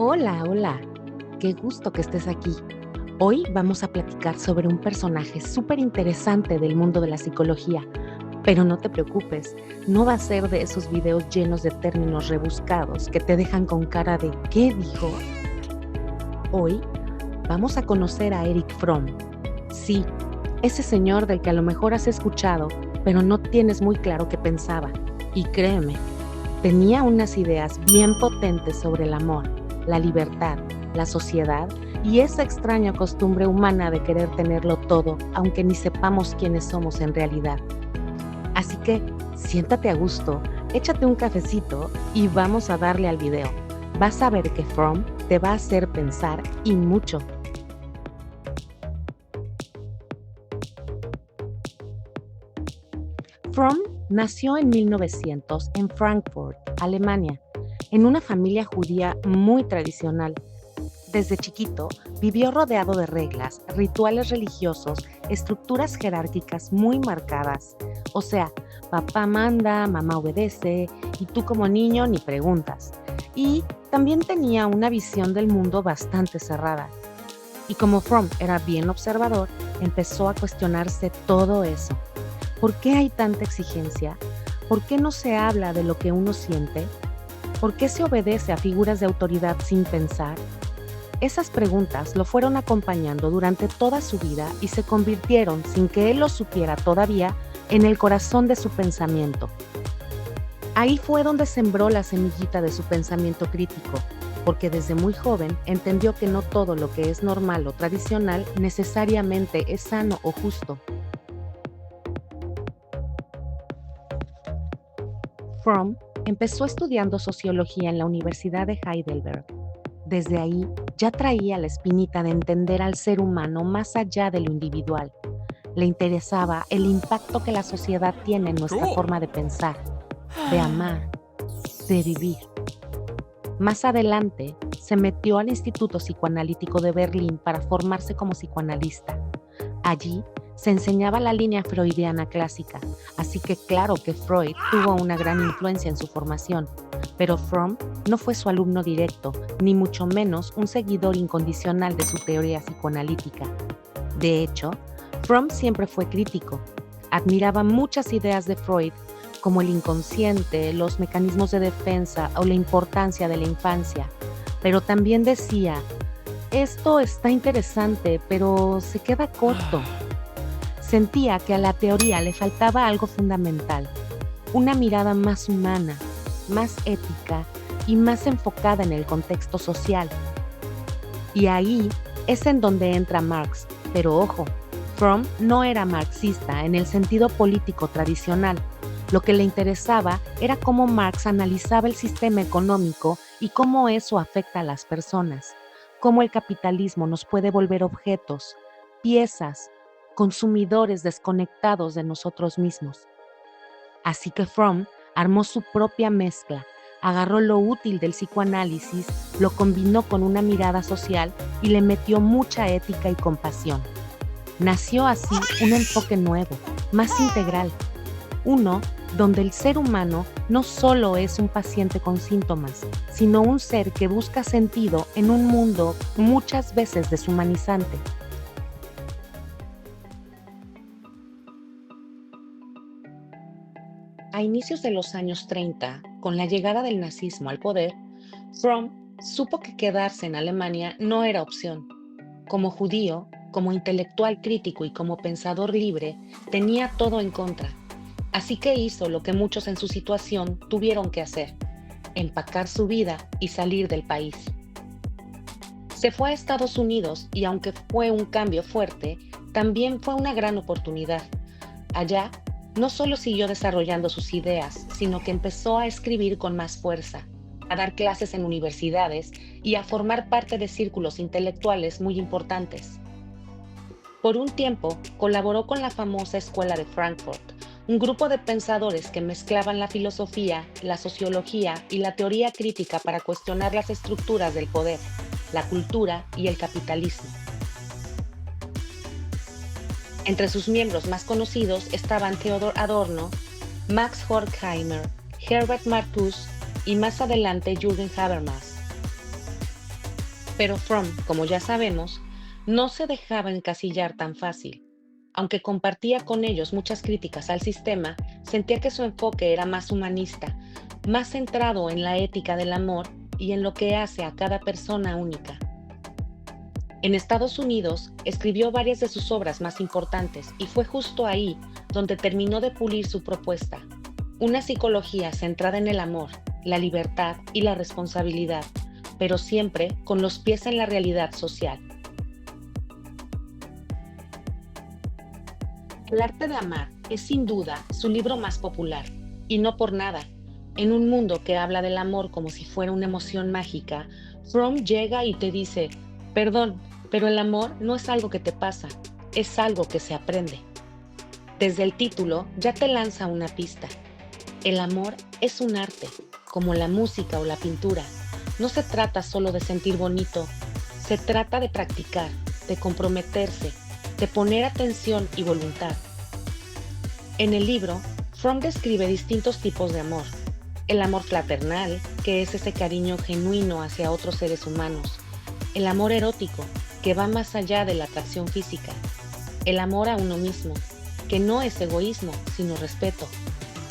Hola, hola. Qué gusto que estés aquí. Hoy vamos a platicar sobre un personaje súper interesante del mundo de la psicología. Pero no te preocupes, no va a ser de esos videos llenos de términos rebuscados que te dejan con cara de ¿qué dijo? Hoy vamos a conocer a Erich Fromm. Sí, ese señor del que a lo mejor has escuchado, pero no tienes muy claro qué pensaba. Y créeme, tenía unas ideas bien potentes sobre el amor, la libertad, la sociedad y esa extraña costumbre humana de querer tenerlo todo, aunque ni sepamos quiénes somos en realidad. Así que siéntate a gusto, échate un cafecito y vamos a darle al video. Vas a ver que Fromm te va a hacer pensar y mucho. Fromm nació en 1900 en Frankfurt, Alemania, en una familia judía muy tradicional. Desde chiquito vivió rodeado de reglas, rituales religiosos, estructuras jerárquicas muy marcadas. O sea, papá manda, mamá obedece y tú como niño ni preguntas. Y también tenía una visión del mundo bastante cerrada. Y como Fromm era bien observador, empezó a cuestionarse todo eso. ¿Por qué hay tanta exigencia? ¿Por qué no se habla de lo que uno siente? ¿Por qué se obedece a figuras de autoridad sin pensar? Esas preguntas lo fueron acompañando durante toda su vida y se convirtieron, sin que él lo supiera todavía, en el corazón de su pensamiento. Ahí fue donde sembró la semillita de su pensamiento crítico, porque desde muy joven entendió que no todo lo que es normal o tradicional necesariamente es sano o justo. Fromm empezó estudiando sociología en la Universidad de Heidelberg. Desde ahí ya traía la espinita de entender al ser humano más allá de lo individual. Le interesaba el impacto que la sociedad tiene en nuestra Cool. forma de pensar, de amar, de vivir. Más adelante, se metió al Instituto Psicoanalítico de Berlín para formarse como psicoanalista. Allí se enseñaba la línea freudiana clásica, así que claro que Freud tuvo una gran influencia en su formación, pero Fromm no fue su alumno directo, ni mucho menos un seguidor incondicional de su teoría psicoanalítica. De hecho, Fromm siempre fue crítico. Admiraba muchas ideas de Freud, como el inconsciente, los mecanismos de defensa o la importancia de la infancia, pero también decía, esto está interesante, pero se queda corto. Sentía que a la teoría le faltaba algo fundamental, una mirada más humana, más ética y más enfocada en el contexto social. Y ahí es en donde entra Marx, pero ojo, Fromm no era marxista en el sentido político tradicional. Lo que le interesaba era cómo Marx analizaba el sistema económico y cómo eso afecta a las personas, cómo el capitalismo nos puede volver objetos, piezas, consumidores desconectados de nosotros mismos. Así que Fromm armó su propia mezcla, agarró lo útil del psicoanálisis, lo combinó con una mirada social y le metió mucha ética y compasión. Nació así un enfoque nuevo, más integral, uno donde el ser humano no solo es un paciente con síntomas, sino un ser que busca sentido en un mundo muchas veces deshumanizante. A inicios de los años 30, con la llegada del nazismo al poder, Fromm supo que quedarse en Alemania no era opción. Como judío, como intelectual crítico y como pensador libre, tenía todo en contra. Así que hizo lo que muchos en su situación tuvieron que hacer: empacar su vida y salir del país. Se fue a Estados Unidos y aunque fue un cambio fuerte, también fue una gran oportunidad. Allá, no solo siguió desarrollando sus ideas, sino que empezó a escribir con más fuerza, a dar clases en universidades y a formar parte de círculos intelectuales muy importantes. Por un tiempo, colaboró con la famosa Escuela de Frankfurt, un grupo de pensadores que mezclaban la filosofía, la sociología y la teoría crítica para cuestionar las estructuras del poder, la cultura y el capitalismo. Entre sus miembros más conocidos estaban Theodor Adorno, Max Horkheimer, Herbert Marcuse y más adelante Jürgen Habermas. Pero Fromm, como ya sabemos, no se dejaba encasillar tan fácil. Aunque compartía con ellos muchas críticas al sistema, sentía que su enfoque era más humanista, más centrado en la ética del amor y en lo que hace a cada persona única. En Estados Unidos escribió varias de sus obras más importantes y fue justo ahí donde terminó de pulir su propuesta, una psicología centrada en el amor, la libertad y la responsabilidad, pero siempre con los pies en la realidad social. El arte de amar es sin duda su libro más popular, y no por nada. En un mundo que habla del amor como si fuera una emoción mágica, Fromm llega y te dice, perdón, pero el amor no es algo que te pasa, es algo que se aprende. Desde el título ya te lanza una pista. El amor es un arte, como la música o la pintura. No se trata solo de sentir bonito, se trata de practicar, de comprometerse, de poner atención y voluntad. En el libro, Fromm describe distintos tipos de amor. El amor fraternal, que es ese cariño genuino hacia otros seres humanos. El amor erótico, que va más allá de la atracción física. El amor a uno mismo, que no es egoísmo, sino respeto.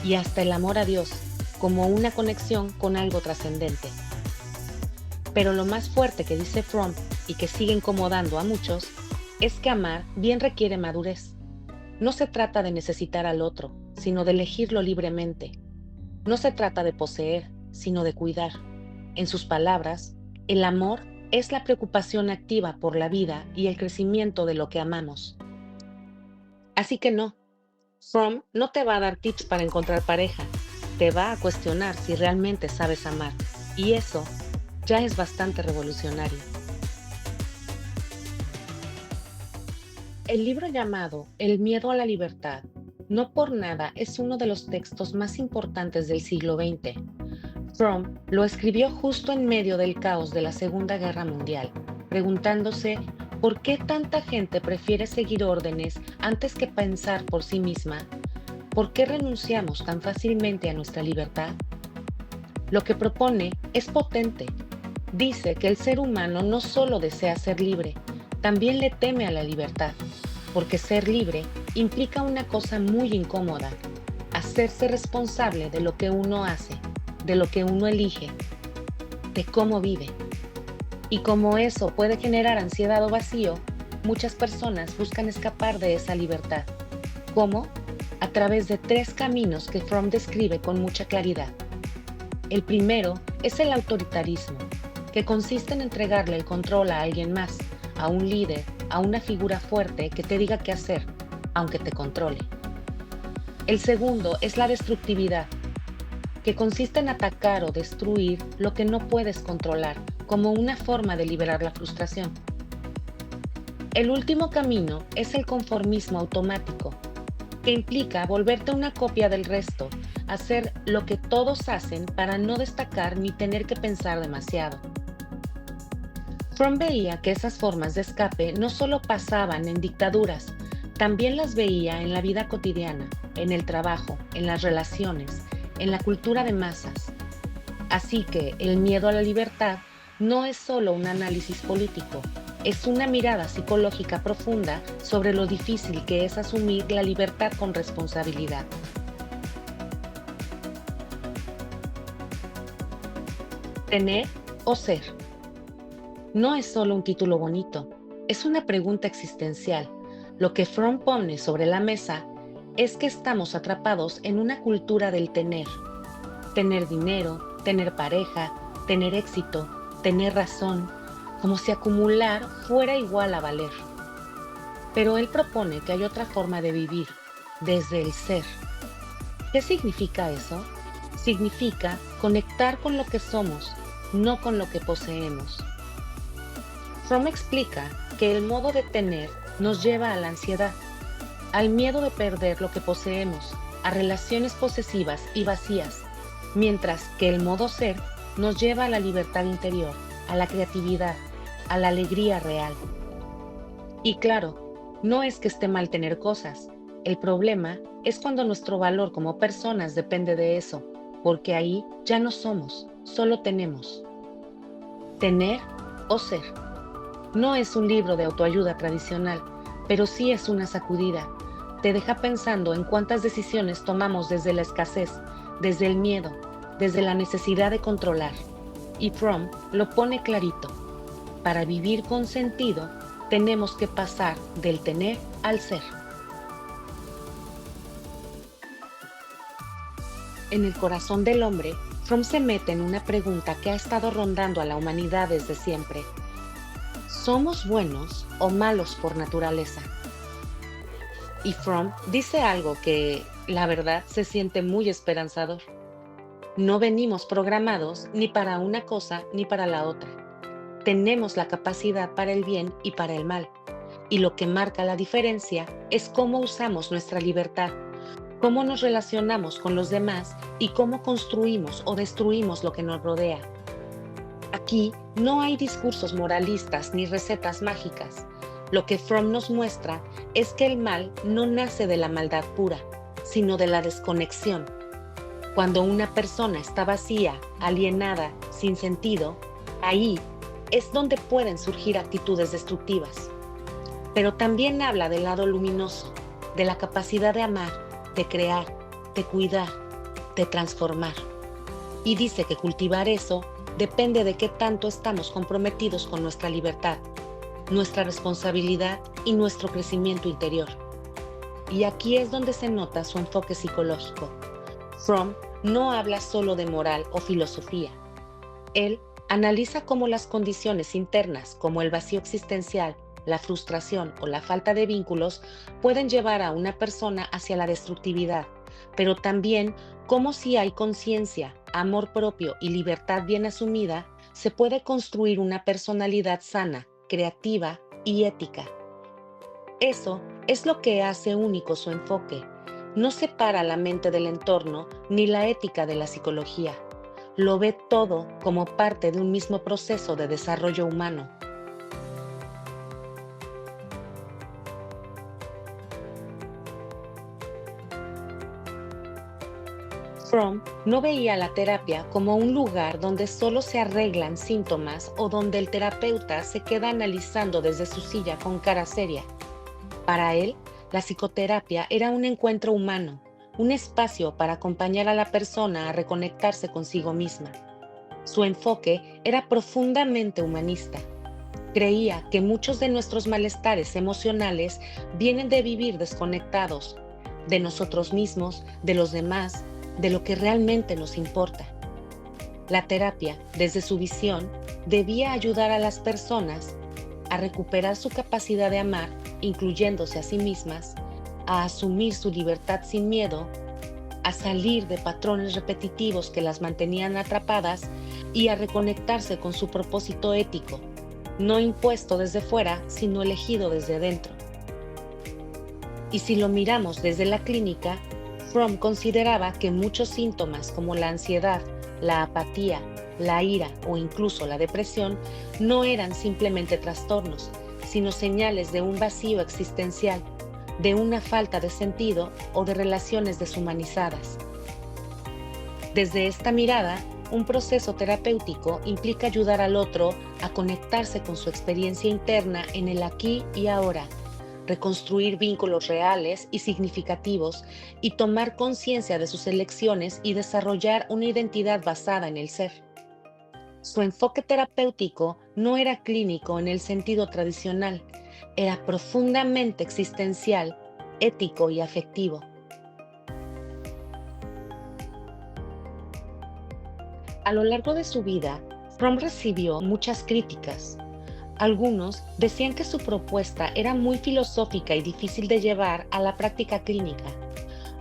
Y hasta el amor a Dios, como una conexión con algo trascendente. Pero lo más fuerte que dice Fromm y que sigue incomodando a muchos, es que amar bien requiere madurez. No se trata de necesitar al otro, sino de elegirlo libremente. No se trata de poseer, sino de cuidar. En sus palabras, el amor es la preocupación activa por la vida y el crecimiento de lo que amamos. Así que no, Fromm no te va a dar tips para encontrar pareja, te va a cuestionar si realmente sabes amar, y eso ya es bastante revolucionario. El libro llamado El miedo a la libertad, no por nada es uno de los textos más importantes del siglo XX. Fromm lo escribió justo en medio del caos de la Segunda Guerra Mundial, preguntándose por qué tanta gente prefiere seguir órdenes antes que pensar por sí misma, por qué renunciamos tan fácilmente a nuestra libertad. Lo que propone es potente. Dice que el ser humano no solo desea ser libre, también le teme a la libertad, porque ser libre implica una cosa muy incómoda, hacerse responsable de lo que uno hace, de lo que uno elige, de cómo vive. Y como eso puede generar ansiedad o vacío, muchas personas buscan escapar de esa libertad. ¿Cómo? A través de 3 caminos que Fromm describe con mucha claridad. El primero es el autoritarismo, que consiste en entregarle el control a alguien más, a un líder, a una figura fuerte que te diga qué hacer, aunque te controle. El segundo es la destructividad, que consiste en atacar o destruir lo que no puedes controlar, como una forma de liberar la frustración. El último camino es el conformismo automático, que implica volverte una copia del resto, hacer lo que todos hacen para no destacar ni tener que pensar demasiado. Fromm veía que esas formas de escape no solo pasaban en dictaduras, también las veía en la vida cotidiana, en el trabajo, en las relaciones, en la cultura de masas. Así que el miedo a la libertad no es solo un análisis político, es una mirada psicológica profunda sobre lo difícil que es asumir la libertad con responsabilidad. Tener o ser. No es solo un título bonito, es una pregunta existencial. Lo que Fromm pone sobre la mesa es que estamos atrapados en una cultura del tener. Tener dinero, tener pareja, tener éxito, tener razón, como si acumular fuera igual a valer. Pero él propone que hay otra forma de vivir, desde el ser. ¿Qué significa eso? Significa conectar con lo que somos, no con lo que poseemos. Fromm explica que el modo de tener nos lleva a la ansiedad, al miedo de perder lo que poseemos, a relaciones posesivas y vacías, mientras que el modo ser nos lleva a la libertad interior, a la creatividad, a la alegría real. Y claro, no es que esté mal tener cosas, el problema es cuando nuestro valor como personas depende de eso, porque ahí ya no somos, solo tenemos. Tener o ser. No es un libro de autoayuda tradicional, pero sí es una sacudida. Te deja pensando en cuántas decisiones tomamos desde la escasez, desde el miedo, desde la necesidad de controlar. Y Fromm lo pone clarito. Para vivir con sentido, tenemos que pasar del tener al ser. En el corazón del hombre, Fromm se mete en una pregunta que ha estado rondando a la humanidad desde siempre. ¿Somos buenos o malos por naturaleza? Y Fromm dice algo que, la verdad, se siente muy esperanzador. No venimos programados ni para una cosa ni para la otra. Tenemos la capacidad para el bien y para el mal. Y lo que marca la diferencia es cómo usamos nuestra libertad, cómo nos relacionamos con los demás y cómo construimos o destruimos lo que nos rodea. Aquí no hay discursos moralistas ni recetas mágicas. Lo que Fromm nos muestra es que el mal no nace de la maldad pura, sino de la desconexión. Cuando una persona está vacía, alienada, sin sentido, ahí es donde pueden surgir actitudes destructivas. Pero también habla del lado luminoso, de la capacidad de amar, de crear, de cuidar, de transformar. Y dice que cultivar eso depende de qué tanto estamos comprometidos con nuestra libertad, nuestra responsabilidad y nuestro crecimiento interior. Y aquí es donde se nota su enfoque psicológico. Fromm no habla solo de moral o filosofía. Él analiza cómo las condiciones internas, como el vacío existencial, la frustración o la falta de vínculos, pueden llevar a una persona hacia la destructividad, pero también cómo si hay conciencia, amor propio y libertad bien asumida, se puede construir una personalidad sana, creativa y ética. Eso es lo que hace único su enfoque. No separa la mente del entorno ni la ética de la psicología. Lo ve todo como parte de un mismo proceso de desarrollo humano. Fromm no veía la terapia como un lugar donde solo se arreglan síntomas o donde el terapeuta se queda analizando desde su silla con cara seria. Para él, la psicoterapia era un encuentro humano, un espacio para acompañar a la persona a reconectarse consigo misma. Su enfoque era profundamente humanista. Creía que muchos de nuestros malestares emocionales vienen de vivir desconectados, de nosotros mismos, de los demás, de lo que realmente nos importa. La terapia, desde su visión, debía ayudar a las personas a recuperar su capacidad de amar, incluyéndose a sí mismas, a asumir su libertad sin miedo, a salir de patrones repetitivos que las mantenían atrapadas y a reconectarse con su propósito ético, no impuesto desde fuera, sino elegido desde dentro. Y si lo miramos desde la clínica, Fromm consideraba que muchos síntomas como la ansiedad, la apatía, la ira o incluso la depresión no eran simplemente trastornos, sino señales de un vacío existencial, de una falta de sentido o de relaciones deshumanizadas. Desde esta mirada, un proceso terapéutico implica ayudar al otro a conectarse con su experiencia interna en el aquí y ahora, reconstruir vínculos reales y significativos y tomar conciencia de sus elecciones y desarrollar una identidad basada en el ser. Su enfoque terapéutico no era clínico en el sentido tradicional, era profundamente existencial, ético y afectivo. A lo largo de su vida, Fromm recibió muchas críticas. Algunos decían que su propuesta era muy filosófica y difícil de llevar a la práctica clínica.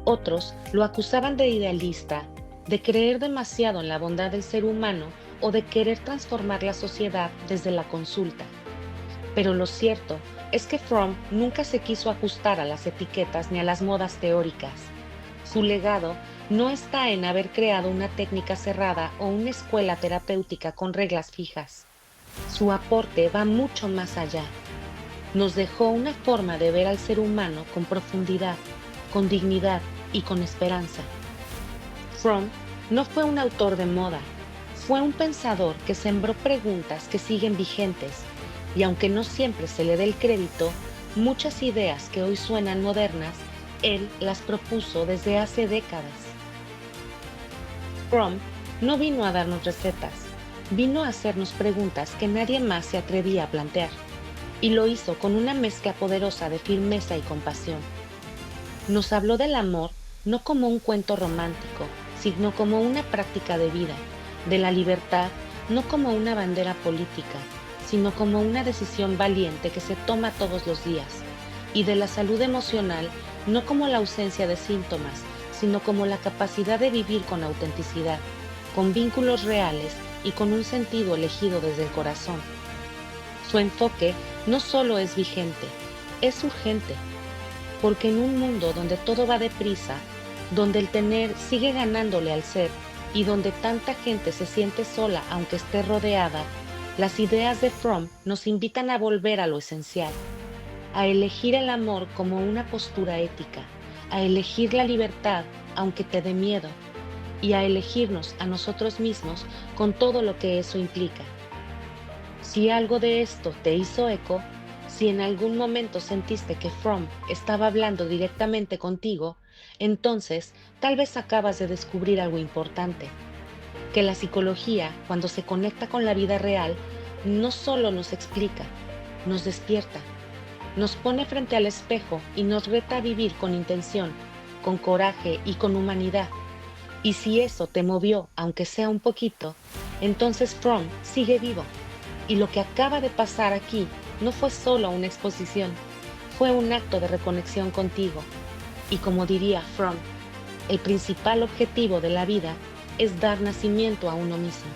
Otros lo acusaban de idealista, de creer demasiado en la bondad del ser humano o de querer transformar la sociedad desde la consulta. Pero lo cierto es que Fromm nunca se quiso ajustar a las etiquetas ni a las modas teóricas. Su legado no está en haber creado una técnica cerrada o una escuela terapéutica con reglas fijas. Su aporte va mucho más allá. Nos dejó una forma de ver al ser humano con profundidad, con dignidad y con esperanza. Fromm no fue un autor de moda, Fue un pensador que sembró preguntas que siguen vigentes y aunque no siempre se le dé el crédito, muchas ideas que hoy suenan modernas, él las propuso desde hace décadas. Fromm no vino a darnos recetas, vino a hacernos preguntas que nadie más se atrevía a plantear, y lo hizo con una mezcla poderosa de firmeza y compasión. Nos habló del amor no como un cuento romántico, sino como una práctica de vida, de la libertad no como una bandera política, sino como una decisión valiente que se toma todos los días, y de la salud emocional no como la ausencia de síntomas, sino como la capacidad de vivir con autenticidad, con vínculos reales y con un sentido elegido desde el corazón. Su enfoque no solo es vigente, es urgente, porque en un mundo donde todo va deprisa, donde el tener sigue ganándole al ser y donde tanta gente se siente sola aunque esté rodeada, las ideas de Fromm nos invitan a volver a lo esencial, a elegir el amor como una postura ética, a elegir la libertad aunque te dé miedo y a elegirnos a nosotros mismos con todo lo que eso implica. Si algo de esto te hizo eco, si en algún momento sentiste que Fromm estaba hablando directamente contigo, entonces tal vez acabas de descubrir algo importante, que la psicología, cuando se conecta con la vida real, no solo nos explica, nos despierta, nos pone frente al espejo y nos reta a vivir con intención, con coraje y con humanidad. Y si eso te movió, aunque sea un poquito, entonces Fromm sigue vivo. Y lo que acaba de pasar aquí no fue solo una exposición, fue un acto de reconexión contigo. Y como diría Fromm, el principal objetivo de la vida es dar nacimiento a uno mismo.